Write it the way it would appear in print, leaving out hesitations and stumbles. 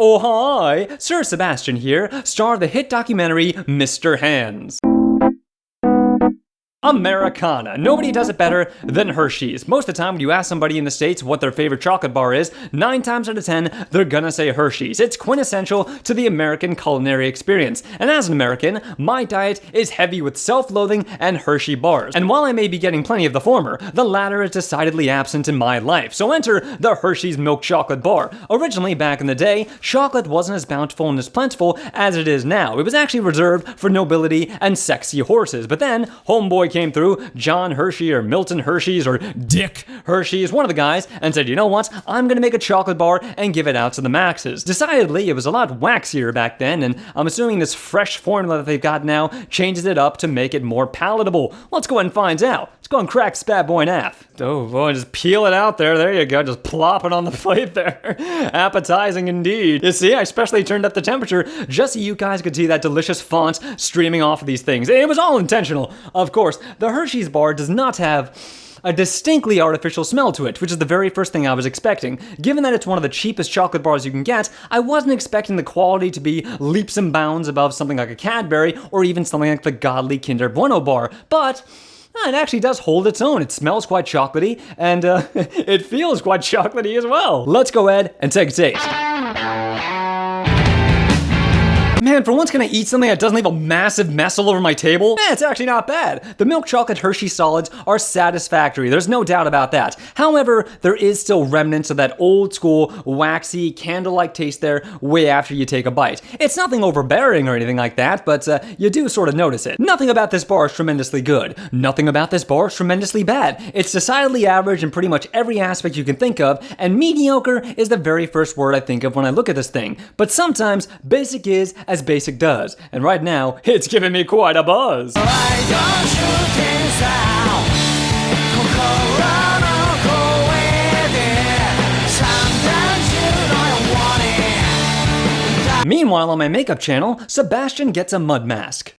Oh hi, Sir Sebastian here, star of the hit documentary Mr. Hands. Americana. Nobody does it better than Hershey's. Most of the time when you ask somebody in the States what their favorite chocolate bar is, 9 times out of 10, they're gonna say Hershey's. It's quintessential to the American culinary experience. And as an American, my diet is heavy with self-loathing and Hershey bars. And while I may be getting plenty of the former, the latter is decidedly absent in my life. So enter the Hershey's milk chocolate bar. Originally, back in the day, chocolate wasn't as bountiful and as plentiful as it is now. It was actually reserved for nobility and sexy horses. But then, homeboy came through, John Hershey or Milton Hershey's or Dick Hershey's, one of the guys, and said, you know what, I'm gonna make a chocolate bar and give it out to the maxes. Decidedly, it was a lot waxier back then, and I'm assuming this fresh formula that they've got now changes it up to make it more palatable. Let's go ahead and find out. Let's go and crack this bad boy in half. Oh boy, just peel it out there. There you go, just plop it on the plate there. Appetizing indeed. You see, I especially turned up the temperature just so you guys could see that delicious font streaming off of these things. It was all intentional. Of course, the Hershey's bar does not have a distinctly artificial smell to it, which is the very first thing I was expecting. Given that it's one of the cheapest chocolate bars you can get, I wasn't expecting the quality to be leaps and bounds above something like a Cadbury or even something like the godly Kinder Bueno bar, but it actually does hold its own. It smells quite chocolatey, and it feels quite chocolatey as well. Let's go ahead and take a taste. Man, for once can I eat something that doesn't leave a massive mess all over my table? It's actually not bad. The milk chocolate Hershey solids are satisfactory, there's no doubt about that. However, there is still remnants of that old school, waxy, candle-like taste there way after you take a bite. It's nothing overbearing or anything like that, but you do sort of notice it. Nothing about this bar is tremendously good. Nothing about this bar is tremendously bad. It's decidedly average in pretty much every aspect you can think of, and mediocre is the very first word I think of when I look at this thing. But sometimes, basic is as basic does, and right now, it's giving me quite a buzz. Meanwhile, on my makeup channel, Sebastian gets a mud mask.